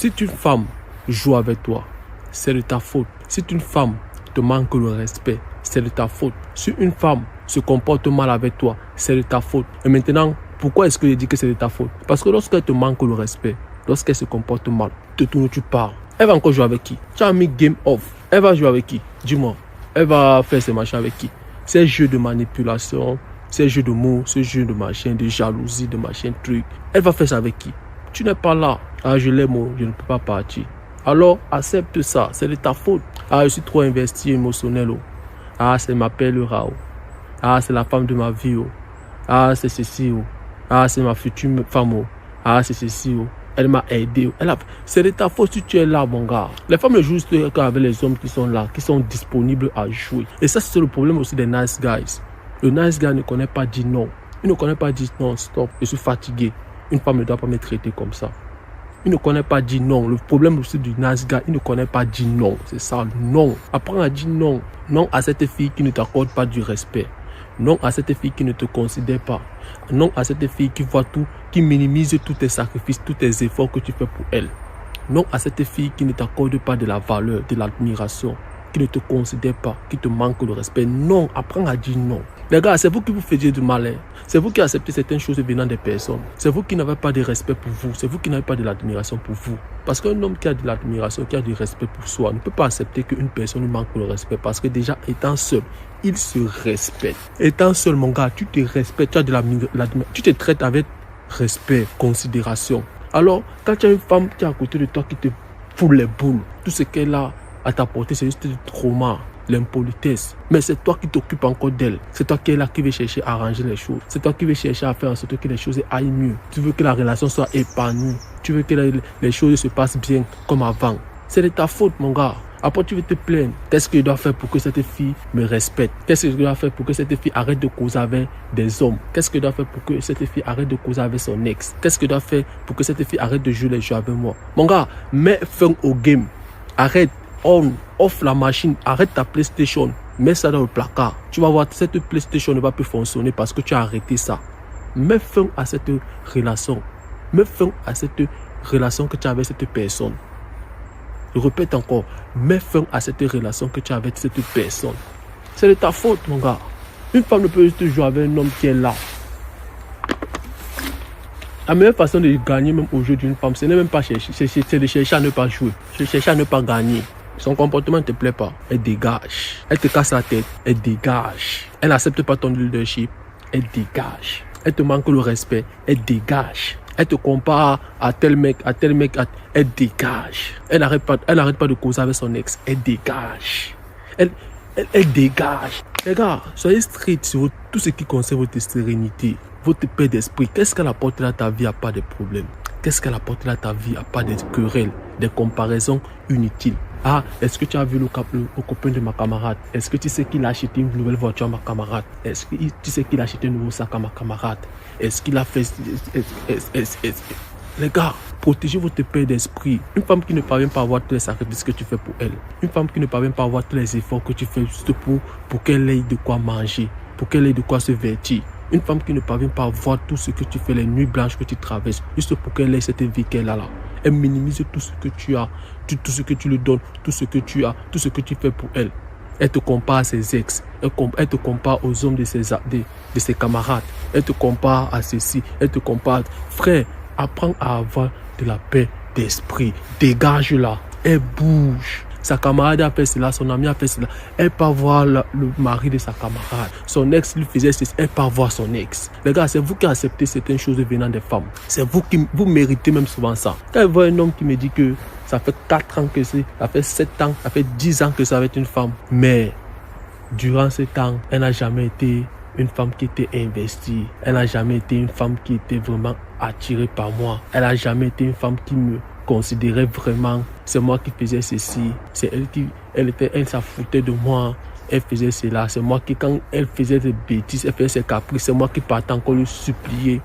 Si une femme joue avec toi, c'est de ta faute. Si une femme te manque le respect, c'est de ta faute. Si une femme se comporte mal avec toi, c'est de ta faute. Et maintenant, pourquoi est-ce que je dis que c'est de ta faute? Parce que lorsqu'elle te manque le respect, lorsqu'elle se comporte mal, te tournes, tu pars. Elle va encore jouer avec qui? Tu as mis game off. Elle va jouer avec qui? Dis-moi. Elle va faire ses machins avec qui? Ces jeux de manipulation, ces jeux de mots, ces jeux de machin, de jalousie, de machin, truc. Elle va faire ça avec qui? Tu n'es pas là. Ah, je l'aime, je ne peux pas partir. Alors, accepte ça. C'est de ta faute. Ah, je suis trop investi émotionnel. Oh. Ah, c'est ma pelle-ra. Oh. Ah, c'est la femme de ma vie. Oh. Ah, c'est ceci. Oh. Ah, c'est ma future femme. Oh. Ah, c'est ceci. Oh. Elle m'a aidé. C'est de ta faute si tu es là, mon gars. Les femmes ne jouent juste avec les hommes qui sont là, qui sont disponibles à jouer. Et ça, c'est le problème aussi des nice guys. Le nice guy ne connaît pas dire non. Il ne connaît pas dire non, stop, je suis fatigué. Une femme ne doit pas me traiter comme ça. Il ne connaît pas dire non. Le problème aussi du nice guy, il ne connaît pas dire non. C'est ça, non. Apprends à dire non. Non à cette fille qui ne t'accorde pas du respect. Non à cette fille qui ne te considère pas. Non à cette fille qui voit tout, qui minimise tous tes sacrifices, tous tes efforts que tu fais pour elle. Non à cette fille qui ne t'accorde pas de la valeur, de l'admiration, qui ne te considère pas, qui te manque de respect. Non, apprends à dire non. Les gars, c'est vous qui vous faisiez du mal. Hein. C'est vous qui acceptez certaines choses venant des personnes. C'est vous qui n'avez pas de respect pour vous. C'est vous qui n'avez pas de l'admiration pour vous. Parce qu'un homme qui a de l'admiration, qui a du respect pour soi, ne peut pas accepter qu'une personne lui manque de respect. Parce que déjà, étant seul, il se respecte. Étant seul, mon gars, tu te respectes, tu as de l'admiration. Tu te traites avec respect, considération. Alors, quand tu as une femme qui est à côté de toi, qui te fout les boules, tout ce qu'elle a à t'apporter, c'est juste du trauma, l'impolitesse. Mais c'est toi qui t'occupes encore d'elle. C'est toi qui es là qui veut chercher à arranger les choses. C'est toi qui veux chercher à faire en sorte que les choses aillent mieux. Tu veux que la relation soit épanouie. Tu veux que les choses se passent bien comme avant. C'est de ta faute, mon gars. Après, tu veux te plaindre. Qu'est-ce que je dois faire pour que cette fille me respecte? Qu'est-ce que je dois faire pour que cette fille arrête de causer avec des hommes? Qu'est-ce que je dois faire pour que cette fille arrête de causer avec son ex? Qu'est-ce que je dois faire pour que cette fille arrête de jouer les jeux avec moi? Mon gars, mets fin au game. Arrête. Off la machine, arrête ta PlayStation, mets ça dans le placard. Tu vas voir, cette PlayStation ne va plus fonctionner parce que tu as arrêté ça. Mets fin à cette relation. Mets fin à cette relation que tu as avec cette personne. Je répète encore, mets fin à cette relation que tu as avec cette personne. C'est de ta faute, mon gars. Une femme ne peut juste jouer avec un homme qui est là. La meilleure façon de gagner même au jeu d'une femme, ce n'est même pas chercher, c'est de chercher à ne pas jouer. C'est chercher à ne pas gagner. Son comportement ne te plaît pas, elle dégage. Elle te casse la tête, elle dégage. Elle n'accepte pas ton leadership, elle dégage. Elle te manque le respect, elle dégage. Elle te compare à tel mec, elle dégage. Elle n'arrête pas de causer avec son ex, elle dégage. Elle dégage. Les gars, soyez strict sur tout ce qui concerne votre sérénité, votre paix d'esprit. Qu'est-ce qu'elle apporte à ta vie à part des problèmes? Qu'est-ce qu'elle apporte à ta vie à part des querelles, des comparaisons inutiles? Ah, est-ce que tu as vu le copain de ma camarade? Est-ce que tu sais qu'il a acheté une nouvelle voiture à ma camarade? Est-ce que tu sais qu'il a acheté un nouveau sac à ma camarade? Est-ce qu'il a fait... Les gars, protégez votre paix d'esprit. Une femme qui ne parvient pas à voir tous les sacrifices que tu fais pour elle. Une femme qui ne parvient pas à voir tous les efforts que tu fais juste pour qu'elle ait de quoi manger, pour qu'elle ait de quoi se vêtir. Une femme qui ne parvient pas à voir tout ce que tu fais, les nuits blanches que tu traverses, juste pour qu'elle ait cette vie qu'elle a là. Elle minimise tout ce que tu as, tout ce que tu lui donnes, tout ce que tu as, tout ce que tu fais pour elle. Elle te compare à ses ex, elle te compare aux hommes de ses camarades, elle te compare à ceci, elle te compare. Frère, apprends à avoir de la paix d'esprit. Dégage-la, elle bouge. Sa camarade a fait cela, son ami a fait cela. Elle part voir le mari de sa camarade. Son ex lui faisait ceci, elle part voir son ex. Les gars, c'est vous qui acceptez certaines choses venant des femmes. C'est vous qui vous méritez même souvent ça. Quand je vois un homme qui me dit que ça fait 4 ans que c'est, ça fait 7 ans, ça fait 10 ans que c'est avec une femme. Mais durant ce temps, elle n'a jamais été une femme qui était investie. Elle n'a jamais été une femme qui était vraiment attirée par moi. Elle n'a jamais été une femme qui me considérait vraiment. C'est moi qui faisais ceci. C'est elle s'en foutait de moi. Elle faisait cela. C'est moi qui, quand elle faisait des bêtises, elle faisait ses caprices, c'est moi qui partais encore lui supplier.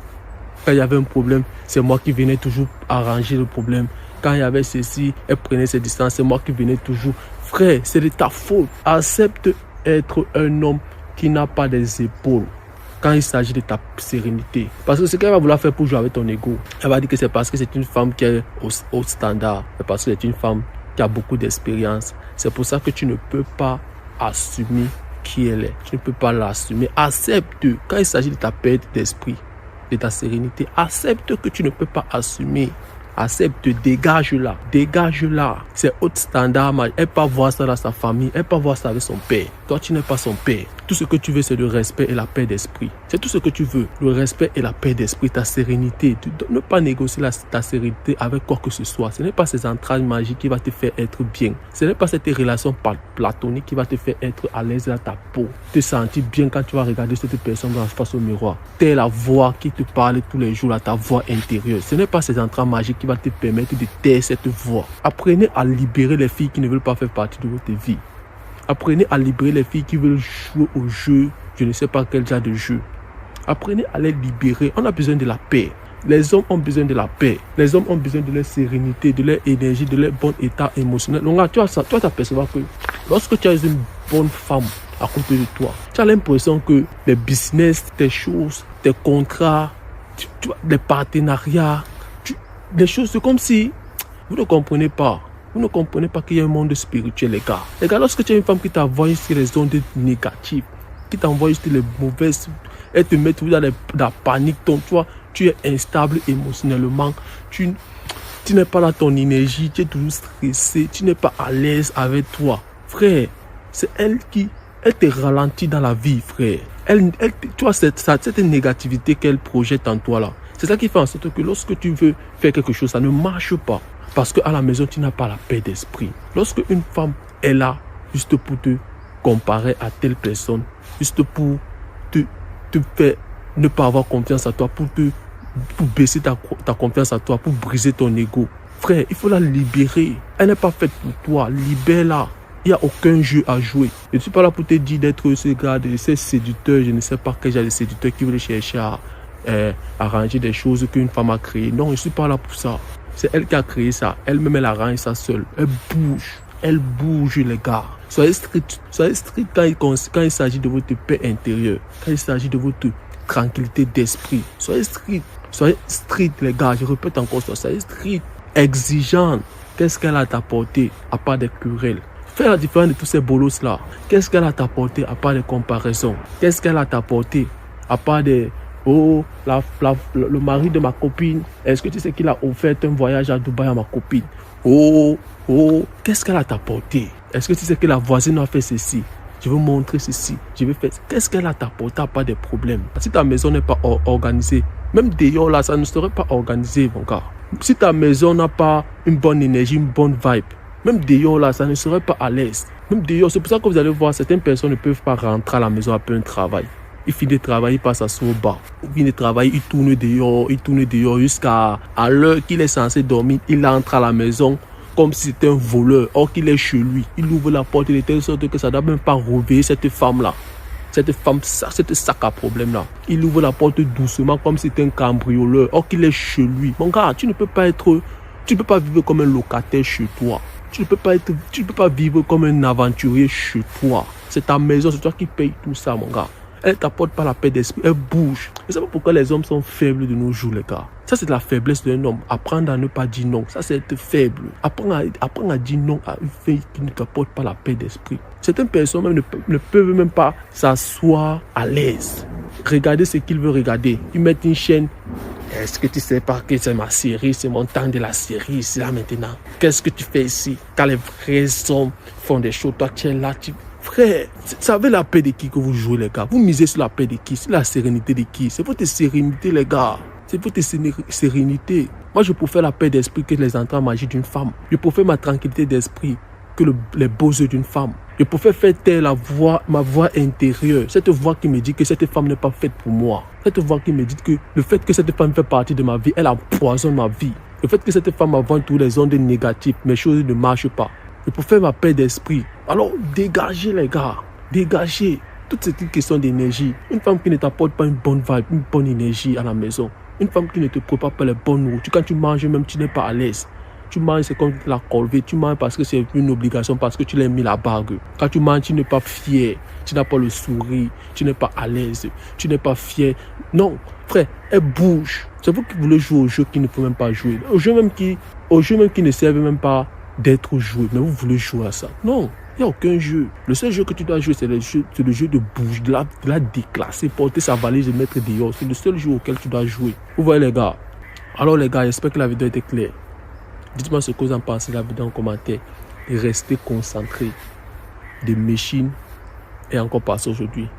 Quand il y avait un problème, c'est moi qui venais toujours arranger le problème. Quand il y avait ceci, elle prenait ses distances, c'est moi qui venais toujours. Frère, c'est de ta faute. Accepte être un homme qui n'a pas des épaules. quand il s'agit de ta sérénité. Parce que ce qu'elle va vouloir faire pour jouer avec ton ego, elle va dire que c'est parce que c'est une femme qui est au standard, c'est parce que c'est une femme qui a beaucoup d'expérience. C'est pour ça que tu ne peux pas assumer qui elle est. Tu ne peux pas l'assumer. Accepte, quand il s'agit de ta perte d'esprit, de ta sérénité, accepte que tu ne peux pas assumer. Accepte, dégage-la, dégage-la. C'est haut standard, elle peut voir ça dans sa famille, elle peut voir ça avec son père. Toi, tu n'es pas son père. Tout ce que tu veux, c'est le respect et la paix d'esprit. C'est tout ce que tu veux, le respect et la paix d'esprit, ta sérénité. Ne pas négocier ta sérénité avec quoi que ce soit. Ce n'est pas ces entrailles magiques qui vont te faire être bien. Ce n'est pas cette relation platonique qui va te faire être à l'aise dans ta peau. Te sentir bien quand tu vas regarder cette personne face au miroir. Telle la voix qui te parle tous les jours, ta voix intérieure. Ce n'est pas ces entrailles magiques qui vont te permettre de taire cette voix. Apprenez à libérer les filles qui ne veulent pas faire partie de votre vie. Apprenez à libérer les filles qui veulent jouer au jeu, je ne sais pas quel genre de jeu. Apprenez à les libérer. On a besoin de la paix. Les hommes ont besoin de la paix. Les hommes ont besoin de leur sérénité, de leur énergie, de leur bon état émotionnel. Donc là, toi, tu t'apercevras que lorsque tu as une bonne femme à côté de toi, tu as l'impression que les business, tes choses, tes contrats, les partenariats, les choses, c'est comme si vous ne comprenez pas. Vous ne comprenez pas qu'il y a un monde spirituel, les gars. Les gars, lorsque tu as une femme qui t'envoie sur les ondes négatives, qui t'envoie sur les mauvaises, elle te met dans la panique, tu es instable émotionnellement, tu n'es pas dans ton énergie, tu es toujours stressé, tu n'es pas à l'aise avec toi. Frère, c'est elle te ralentit dans la vie, frère. Tu vois, cette négativité qu'elle projette en toi là. C'est ça qui fait en sorte que lorsque tu veux faire quelque chose, ça ne marche pas. Parce qu'à la maison, tu n'as pas la paix d'esprit. Lorsque une femme est là, juste pour te comparer à telle personne, juste pour te faire ne pas avoir confiance à toi, pour baisser ta confiance à toi, pour briser ton ego. Frère, il faut la libérer. Elle n'est pas faite pour toi. Libère-la. Il n'y a aucun jeu à jouer. Je ne suis pas là pour te dire d'être ce gars, de ces séducteurs, je ne sais pas quel genre de séducteurs qui veulent chercher à arranger des choses qu'une femme a créées. Non, je ne suis pas là pour ça. C'est elle qui a créé ça. Elle-même, elle arrange ça seule. Elle bouge, les gars. Soyez strict quand il s'agit de votre paix intérieure. Quand il s'agit de votre tranquillité d'esprit. Soyez strict, les gars. Je répète encore ça. Soyez strict. Exigeant. Qu'est-ce qu'elle a t'apporté à part des querelles? Fais la différence de tous ces bolos là. Qu'est-ce qu'elle a t'apporté à part des comparaisons? Qu'est-ce qu'elle a t'apporté à part des... Oh, le mari de ma copine, est-ce que tu sais qu'il a offert un voyage à Dubaï à ma copine? Oh, qu'est-ce qu'elle a t'apporté? Est-ce que tu sais que la voisine a fait ceci? Je veux montrer ceci, je vais faire... Qu'est-ce qu'elle a t'apporté à part des problèmes? Si ta maison n'est pas organisée, même dehors là, ça ne serait pas organisé, mon gars. Si ta maison n'a pas une bonne énergie, une bonne vibe, même dehors là, ça ne serait pas à l'aise. Même dehors, c'est pour ça que vous allez voir, certaines personnes ne peuvent pas rentrer à la maison après un travail. Il finit de travailler, il passe à son bar. Il finit de travailler, il tourne dehors jusqu'à l'heure qu'il est censé dormir. Il entre à la maison comme si c'était un voleur. Or qu'il est chez lui. Il ouvre la porte de telle sorte que ça ne doit même pas réveiller cette femme-là. Cette sac à problème-là. Il ouvre la porte doucement comme si c'était un cambrioleur. Or qu'il est chez lui. Mon gars, tu ne peux pas vivre comme un locataire chez toi. Tu ne peux pas vivre comme un aventurier chez toi. C'est ta maison, c'est toi qui payes tout ça, mon gars. Elle ne t'apporte pas la paix d'esprit, elle bouge. Je ne sais pas pourquoi les hommes sont faibles de nos jours, les gars. Ça, c'est de la faiblesse d'un homme. Apprendre à ne pas dire non. Ça, c'est être faible. Apprendre à dire non à une fille qui ne t'apporte pas la paix d'esprit. Certaines personnes même ne peuvent même pas s'asseoir à l'aise. Regarder ce qu'ils veulent regarder. Ils mettent une chaîne. Est-ce que tu sais pas que c'est ma série, c'est mon temps de la série ici, là, maintenant? Qu'est-ce que tu fais ici? Quand les vrais hommes font des choses, toi, tu es là, Frère, c'est avec la paix de qui que vous jouez, les gars? Vous misez sur la paix de qui? Sur la sérénité de qui? C'est votre sérénité, les gars. C'est votre sérénité. Moi, je préfère la paix d'esprit que les entrailles magiques d'une femme. Je préfère ma tranquillité d'esprit que les beaux yeux d'une femme. Je préfère faire taire ma voix intérieure. Cette voix qui me dit que cette femme n'est pas faite pour moi. Cette voix qui me dit que le fait que cette femme fait partie de ma vie, elle empoisonne ma vie. Le fait que cette femme m'envoie tous les ondes négatives, mes choses ne marchent pas. Je préfère ma paix d'esprit. Alors, dégagez, les gars. Dégagez. Toute cette question d'énergie. Une femme qui ne t'apporte pas une bonne vibe, une bonne énergie à la maison. Une femme qui ne te prépare pas les bonnes nourritures. Quand tu manges même, tu n'es pas à l'aise. Tu manges, c'est comme la corvée. Tu manges parce que c'est une obligation, parce que tu l'as mis la bague. Quand tu manges, tu n'es pas fier. Tu n'as pas le sourire. Tu n'es pas à l'aise. Tu n'es pas fier. Non, frère, elle bouge. C'est vous qui voulez jouer au jeu qui ne faut même pas jouer. Au jeu même qui ne servent même pas d'être joué. Mais vous voulez jouer à ça. Non. Il n'y a aucun jeu. Le seul jeu que tu dois jouer, c'est le jeu de bouger, de la déclasser, porter sa valise et mettre dehors. C'est le seul jeu auquel tu dois jouer. Vous voyez les gars. Alors les gars, j'espère que la vidéo était claire. Dites-moi ce que vous en pensez de la vidéo en commentaire. Et restez concentrés. Des machines et encore pas aujourd'hui.